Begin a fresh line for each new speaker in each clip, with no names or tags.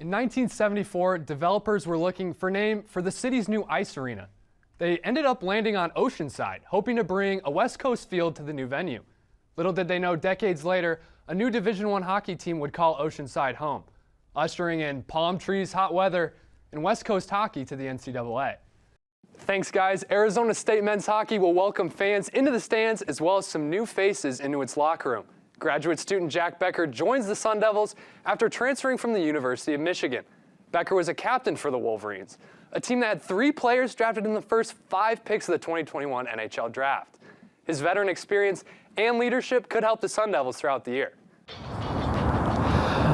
In 1974, developers were looking for a name for the city's new ice arena. They ended up landing on Oceanside, hoping to bring a West Coast feel to the new venue. Little did they know, decades later, a new Division I hockey team would call Oceanside home, ushering in palm trees, hot weather, and West Coast hockey to the NCAA. Thanks, guys. Arizona State men's hockey will welcome fans into the stands as well as some new faces into its locker room. Graduate student Jack Becker joins the Sun Devils after transferring from the University of Michigan. Becker was a captain for the Wolverines, a team that had 3 players drafted in the first 5 picks of the 2021 NHL draft. His veteran experience and leadership could help the Sun Devils throughout the year.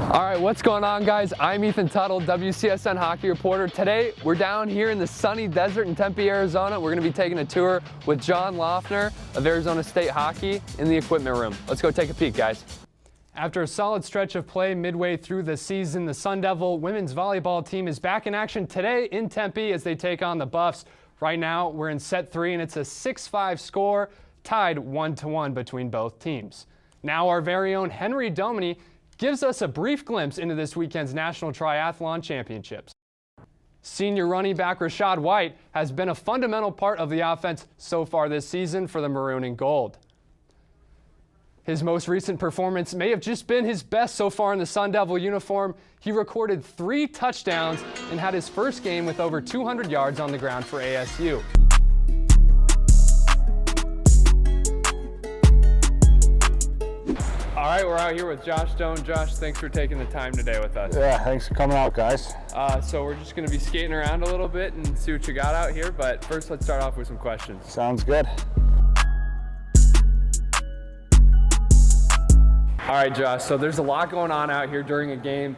All right, what's going on, guys? I'm Ethan Tuttle, WCSN hockey reporter. Today, we're down here in the sunny desert in Tempe, Arizona. We're going to be taking a tour with John Loeffner of Arizona State Hockey in the equipment room. Let's go take a peek, guys. After a solid stretch of play midway through the season, the Sun Devil women's volleyball team is back in action today in Tempe as they take on the Buffs. Right now, we're in set 3, and it's a 6-5 score, tied 1-1 between both teams. Now our very own Henry Domini gives us a brief glimpse into this weekend's National Triathlon Championships. Senior running back Rashad White has been a fundamental part of the offense so far this season for the Maroon and Gold. His most recent performance may have just been his best so far in the Sun Devil uniform. He recorded 3 touchdowns and had his first game with over 200 yards on the ground for ASU. All right, we're out here with Josh Stone. Josh, thanks for taking the time today with us.
Yeah, thanks for coming out, guys.
So we're just going to be skating around a little bit and see what you got out here, but first let's start off with some questions.
Sounds good.
All right, Josh, so there's a lot going on out here during a game.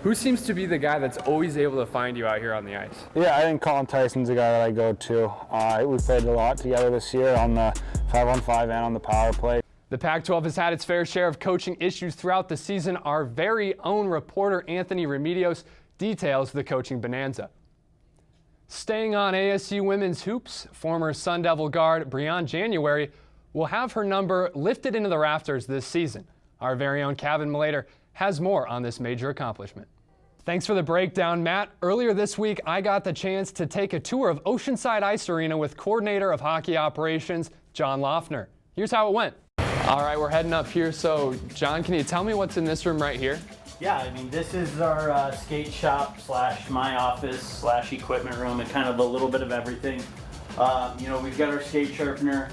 Who seems to be the guy that's always able to find you out here on the ice?
Yeah, I think Colin Tyson's the guy that I go to. We played a lot together this year on the 5-on-5 and on the power play.
The Pac-12 has had its fair share of coaching issues throughout the season. Our very own reporter Anthony Remedios details the coaching bonanza. Staying on ASU women's hoops, former Sun Devil guard Breanne January will have her number lifted into the rafters this season. Our very own Kevin Malater has more on this major accomplishment. Thanks for the breakdown, Matt. Earlier this week, I got the chance to take a tour of Oceanside Ice Arena with coordinator of hockey operations, John Loeffner. Here's how it went. All right, we're heading up here. So, John, can you tell me what's in this room right here?
Yeah, I mean, this is our skate shop / my office / equipment room, and kind of a little bit of everything. We've got our skate sharpener.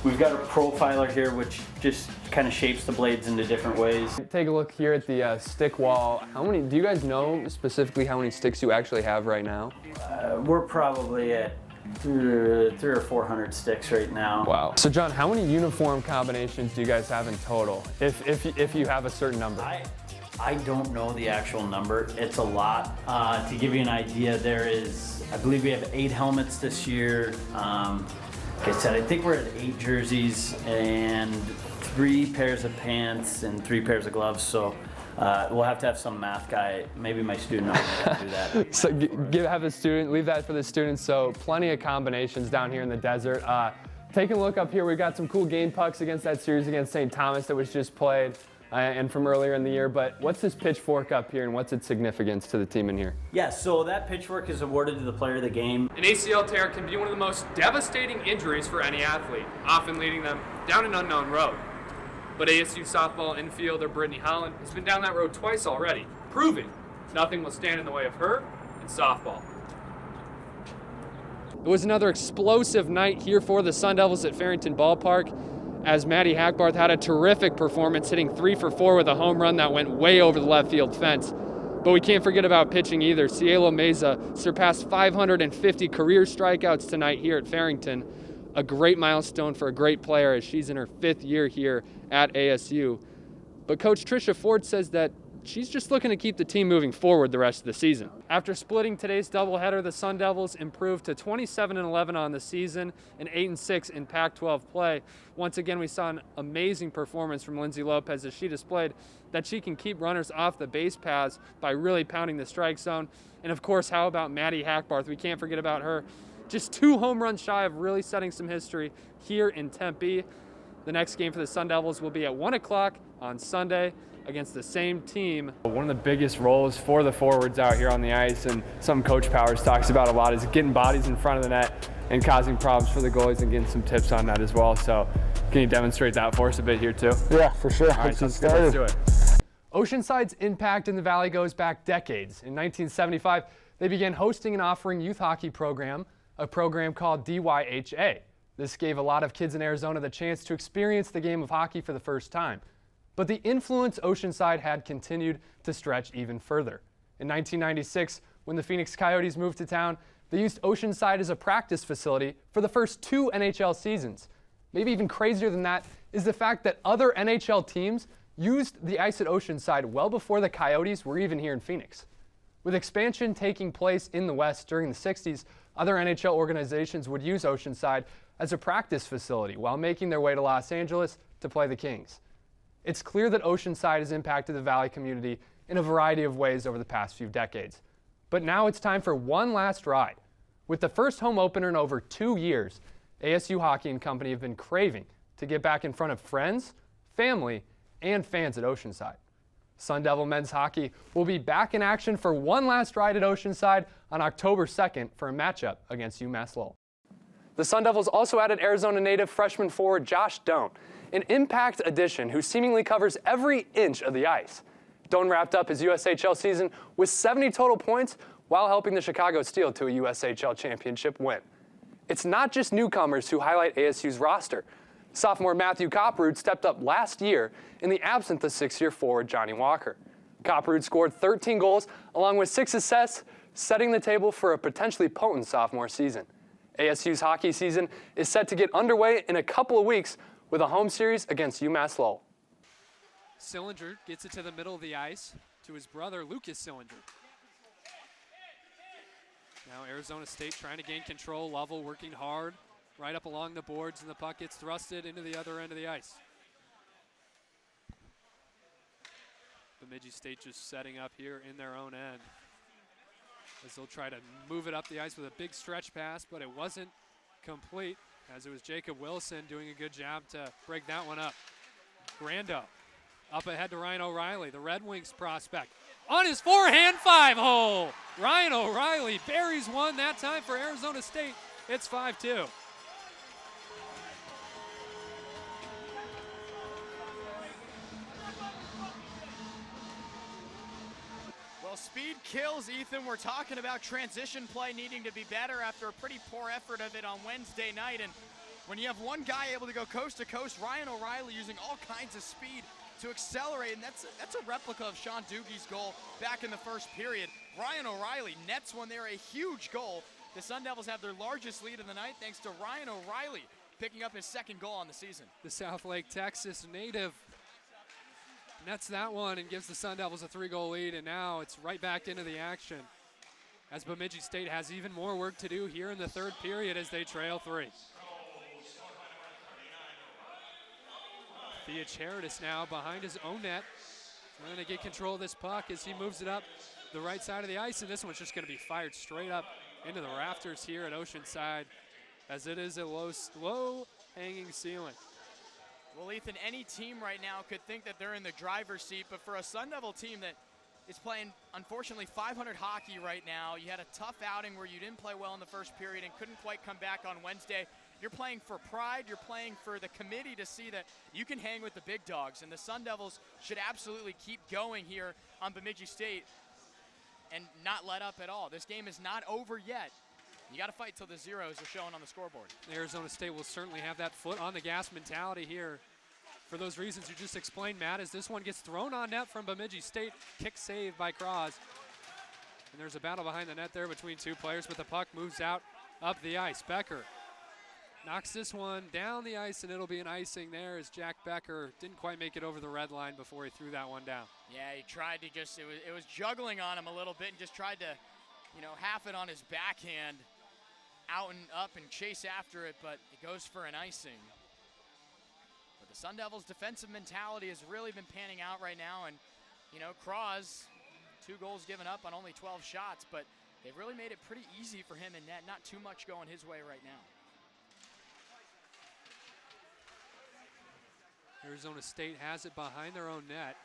We've got a profiler here, which just kind of shapes the blades into different ways.
Take a look here at the stick wall. Do you guys know specifically how many sticks you actually have right now?
We're probably at 300 or 400 sticks right now.
Wow. So John, how many uniform combinations do you guys have in total, if you have a certain number?
I don't know the actual number. It's a lot. To give you an idea, I believe we have 8 helmets this year. Like I said, I think we're at 8 jerseys and 3 pairs of pants and 3 pairs of gloves. So we'll have to have some math guy, maybe my student to do that.
So have a student, leave that for the students. So plenty of combinations down here in the desert. Taking a look up here, we've got some cool game pucks against that series against St. Thomas that was just played and from earlier in the year. But what's this pitchfork up here and what's its significance to the team in here?
Yeah, so that pitchfork is awarded to the player of the game.
An ACL tear can be one of the most devastating injuries for any athlete, often leading them down an unknown road. But ASU softball infielder Brittany Holland has been down that road twice already, proving nothing will stand in the way of her in softball. It was another explosive night here for the Sun Devils at Farrington Ballpark, as Maddie Hackbarth had a terrific performance, hitting 3 for 4 with a home run that went way over the left field fence. But we can't forget about pitching either. Cielo Meza surpassed 550 career strikeouts tonight here at Farrington. A great milestone for a great player as she's in her 5th year here at ASU. But Coach Tricia Ford says that she's just looking to keep the team moving forward the rest of the season. After splitting today's doubleheader, the Sun Devils improved to 27-11 on the season and 8-6 in Pac-12 play. Once again, we saw an amazing performance from Lindsay Lopez as she displayed that she can keep runners off the base paths by really pounding the strike zone. And of course, how about Maddie Hackbarth? We can't forget about her. Just 2 home runs shy of really setting some history here in Tempe. The next game for the Sun Devils will be at 1 o'clock on Sunday against the same team. One of the biggest roles for the forwards out here on the ice, and some Coach Powers talks about a lot, is getting bodies in front of the net and causing problems for the goalies and getting some tips on that as well. So can you demonstrate that for us a bit here too?
Yeah, for sure.
All right, let's do it. Oceanside's impact in the Valley goes back decades. In 1975, they began hosting and offering youth hockey program, a program called DYHA. This gave a lot of kids in Arizona the chance to experience the game of hockey for the first time. But the influence Oceanside had continued to stretch even further. In 1996, when the Phoenix Coyotes moved to town, they used Oceanside as a practice facility for the first 2 NHL seasons. Maybe even crazier than that is the fact that other NHL teams used the ice at Oceanside well before the Coyotes were even here in Phoenix. With expansion taking place in the West during the 60s, other NHL organizations would use Oceanside as a practice facility while making their way to Los Angeles to play the Kings. It's clear that Oceanside has impacted the Valley community in a variety of ways over the past few decades. But now it's time for one last ride. With the first home opener in over 2 years, ASU Hockey and Company have been craving to get back in front of friends, family, and fans at Oceanside. Sun Devil men's hockey will be back in action for one last ride at Oceanside on October 2nd for a matchup against UMass Lowell. The Sun Devils also added Arizona native freshman forward Josh Doan, an impact addition who seemingly covers every inch of the ice. Doan wrapped up his USHL season with 70 total points while helping the Chicago Steel to a USHL championship win. It's not just newcomers who highlight ASU's roster. Sophomore Matthew Copperud stepped up last year in the absence of 6-year forward Johnny Walker. Copperud scored 13 goals along with 6 assists, setting the table for a potentially potent sophomore season. ASU's hockey season is set to get underway in a couple of weeks with a home series against UMass Lowell.
Sillinger gets it to the middle of the ice to his brother Lucas Sillinger. Now Arizona State trying to gain control, Lovell working hard right up along the boards, and the puck gets thrusted into the other end of the ice. Bemidji State just setting up here in their own end as they'll try to move it up the ice with a big stretch pass, but it wasn't complete as it was Jacob Wilson doing a good job to break that one up. Grando up ahead to Ryan O'Reilly, the Red Wings prospect. On his forehand 5-hole. Ryan O'Reilly buries one that time for Arizona State. It's 5-2.
Well, speed kills, Ethan. We're talking about transition play needing to be better after a pretty poor effort of it on Wednesday night. And when you have one guy able to go coast to coast, Ryan O'Reilly using all kinds of speed to accelerate, and that's a replica of Sean Doogie's goal back in the first period. Ryan O'Reilly nets one there, a huge goal. The Sun Devils have their largest lead of the night thanks to Ryan O'Reilly picking up his second goal on the season.
The South Lake, Texas native nets that one and gives the Sun Devils a 3-goal lead, and now it's right back into the action as Bemidji State has even more work to do here in the third period as they trail 3. Thea Charitis now behind his own net, trying to get control of this puck as he moves it up the right side of the ice, and this one's just going to be fired straight up into the rafters here at Oceanside as it is a low hanging ceiling.
Well, Ethan, any team right now could think that they're in the driver's seat, but for a Sun Devil team that is playing, unfortunately, 500 hockey right now, you had a tough outing where you didn't play well in the first period and couldn't quite come back on Wednesday. You're playing for pride, you're playing for the committee to see that you can hang with the big dogs, and the Sun Devils should absolutely keep going here on Bemidji State and not let up at all. This game is not over yet. You got to fight till the zeros are showing on the scoreboard.
Arizona State will certainly have that foot on the gas mentality here for those reasons you just explained, Matt, as this one gets thrown on net from Bemidji State. Kick save by Cross. And there's a battle behind the net there between two players, but the puck moves out up the ice. Becker knocks this one down the ice, and it'll be an icing there as Jack Becker didn't quite make it over the red line before he threw that one down.
Yeah, he tried to just, it was juggling on him a little bit and just tried to, half it on his backhand, out and up and chase after it, but it goes for an icing. But the Sun Devils' defensive mentality has really been panning out right now, and, Cross, 2 goals given up on only 12 shots, but they've really made it pretty easy for him in net, not too much going his way right now.
Arizona State has it behind their own net.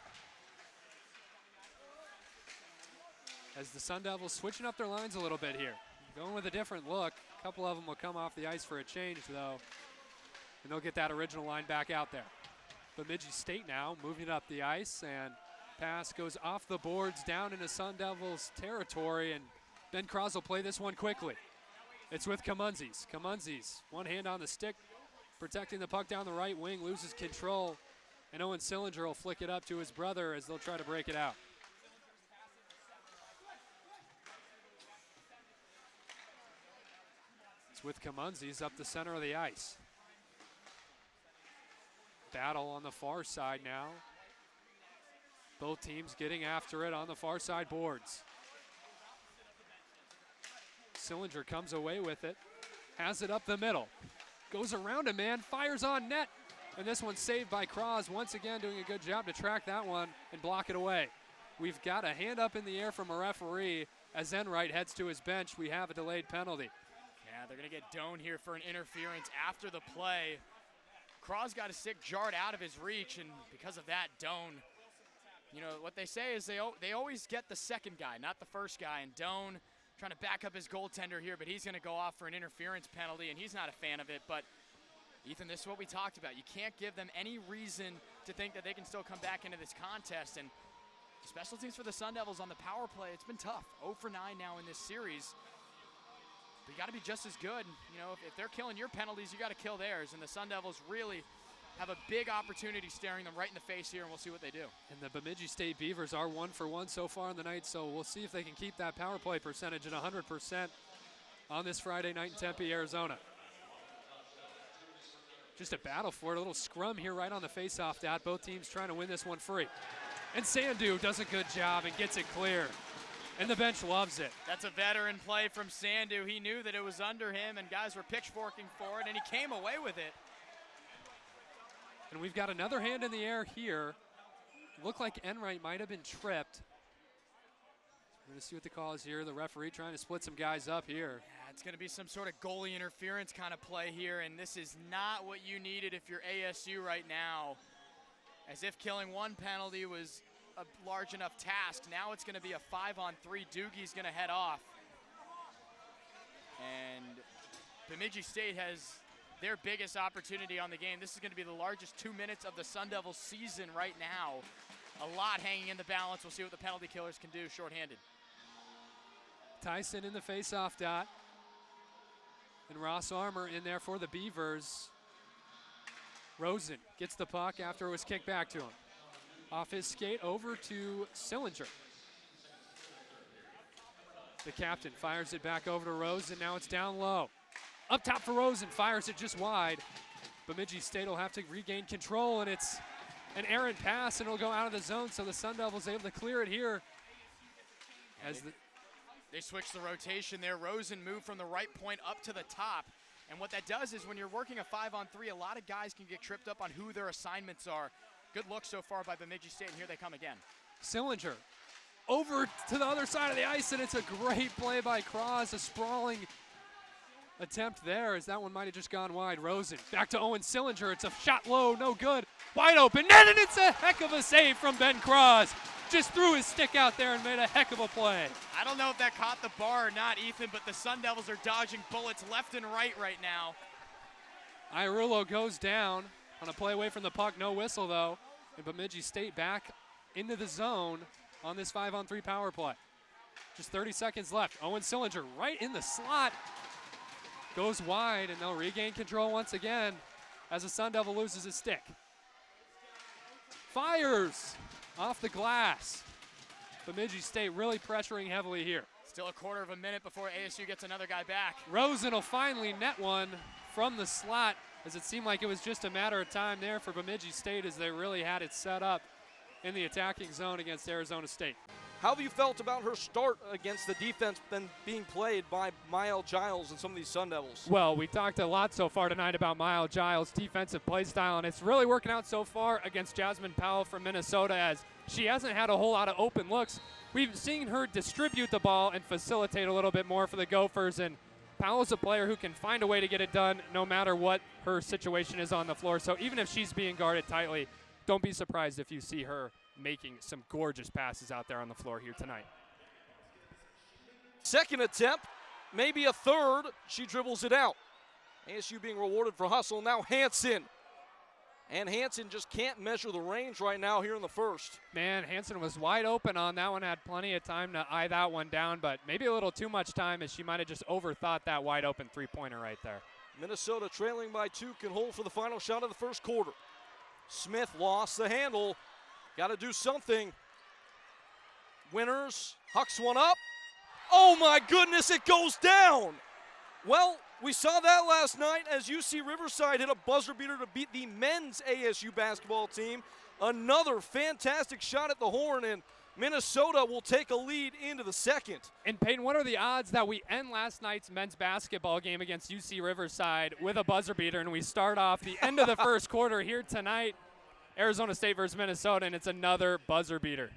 as the Sun Devils switching up their lines a little bit here. Going with a different look. A couple of them will come off the ice for a change, though, and they'll get that original line back out there. Bemidji State now moving up the ice, and pass goes off the boards down into Sun Devils territory, and Ben Cross will play this one quickly. It's with Kamunzis. Kamunzis, one hand on the stick, protecting the puck down the right wing, loses control, and Owen Sillinger will flick it up to his brother as they'll try to break it out. It's with Kamunzis up the center of the ice. Battle on the far side now. Both teams getting after it on the far side boards. Sillinger comes away with it, has it up the middle, goes around a man, fires on net, and this one's saved by Cross, once again doing a good job to track that one and block it away. We've got a hand up in the air from a referee as Enright heads to his bench. We have a delayed penalty.
Yeah, they're gonna get Doan here for an interference after the play. Cross got a stick jarred out of his reach, and because of that, Doan, you know, what they say is they always get the second guy, not the first guy, and Doan trying to back up his goaltender here, but he's going to go off for an interference penalty, and he's not a fan of it. But, Ethan, this is what we talked about. You can't give them any reason to think that they can still come back into this contest. And special teams for the Sun Devils on the power play, it's been tough. 0 for 9 now in this series. But you got to be just as good. You know, if they're killing your penalties, you got to kill theirs. And the Sun Devils really have a big opportunity staring them right in the face here, and we'll see what they do. And
the Bemidji State Beavers are 1 for 1 so far in the night, so we'll see if they can keep that power play percentage at 100% on this Friday night in Tempe, Arizona. Just a battle for it, a little scrum here right on the face-off dot. Both teams trying to win this one free. And Sandu does a good job and gets it clear. And the bench loves it.
That's a veteran play from Sandu. He knew that it was under him, and guys were pitchforking for it, and he came away with it.
And we've got another hand in the air here. Looked like Enright might have been tripped. We're going to see what the call is here. The referee trying to split some guys up here.
Yeah, it's going to be some sort of goalie interference kind of play here, and this is not what you needed if you're ASU right now. As if killing one penalty was a large enough task. Now it's going to be a 5-on-3. Doogie's going to head off. And Bemidji State has their biggest opportunity on the game. This is going to be the largest 2 minutes of the Sun Devils season right now. A lot hanging in the balance. We'll see what the penalty killers can do shorthanded.
Tyson in the face-off dot. And Ross Armour in there for the Beavers. Rosen gets the puck after it was kicked back to him. Off his skate over to Sillinger. The captain fires it back over to Rosen. Now it's down low. Up top for Rosen, fires it just wide. Bemidji State will have to regain control, and it's an errant pass, and it'll go out of the zone, so the Sun Devils able to clear it here. As
they switch the rotation there. Rosen moved from the right point up to the top. And what that does is when you're working a 5-on-3, a lot of guys can get tripped up on who their assignments are. Good look so far by Bemidji State, and here they come again.
Sillinger over to the other side of the ice, and it's a great play by Cross, a sprawling attempt there, as that one might have just gone wide. Rosen back to Owen Sillinger. It's a shot low, no good. Wide open net, and it's a heck of a save from Ben Cross. Just threw his stick out there and made a heck of a play.
I don't know if that caught the bar or not, Ethan, but the Sun Devils are dodging bullets left and right now.
Irulo goes down on a play away from the puck, no whistle though. And Bemidji State back into the zone on this 5-on-3 power play. Just 30 seconds left. Owen Sillinger right in the slot. Goes wide, and they'll regain control once again as the Sun Devil loses his stick. Fires off the glass. Bemidji State really pressuring heavily here.
Still a quarter of a minute before ASU gets another guy back.
Rosen will finally net one from the slot, as it seemed like it was just a matter of time there for Bemidji State as they really had it set up in the attacking zone against Arizona State.
How have you felt about her start against the defense being played by Mael Giles and some of these Sun Devils?
Well, we talked a lot so far tonight about Mael Giles' defensive play style, and it's really working out so far against Jasmine Powell from Minnesota, as she hasn't had a whole lot of open looks. We've seen her distribute the ball and facilitate a little bit more for the Gophers, and Powell's a player who can find a way to get it done no matter what her situation is on the floor. So even if she's being guarded tightly, don't be surprised if you see her making some gorgeous passes out there on the floor here tonight.
Second attempt, maybe a third. She dribbles it out. ASU being rewarded for hustle. Now Hansen. And Hansen just can't measure the range right now here in the first.
Man, Hansen was wide open on that one, had plenty of time to eye that one down, but maybe a little too much time as she might have just overthought that wide open three-pointer right there.
Minnesota trailing by 2 can hold for the final shot of the first quarter. Smith lost the handle. Got to do something. Winters hucks one up. Oh my goodness, it goes down. Well, we saw that last night as UC Riverside hit a buzzer beater to beat the men's ASU basketball team. Another fantastic shot at the horn, and Minnesota will take a lead into the second.
And Peyton, what are the odds that we end last night's men's basketball game against UC Riverside with a buzzer beater, and we start off the end of the first quarter here tonight, Arizona State versus Minnesota, and it's another buzzer beater?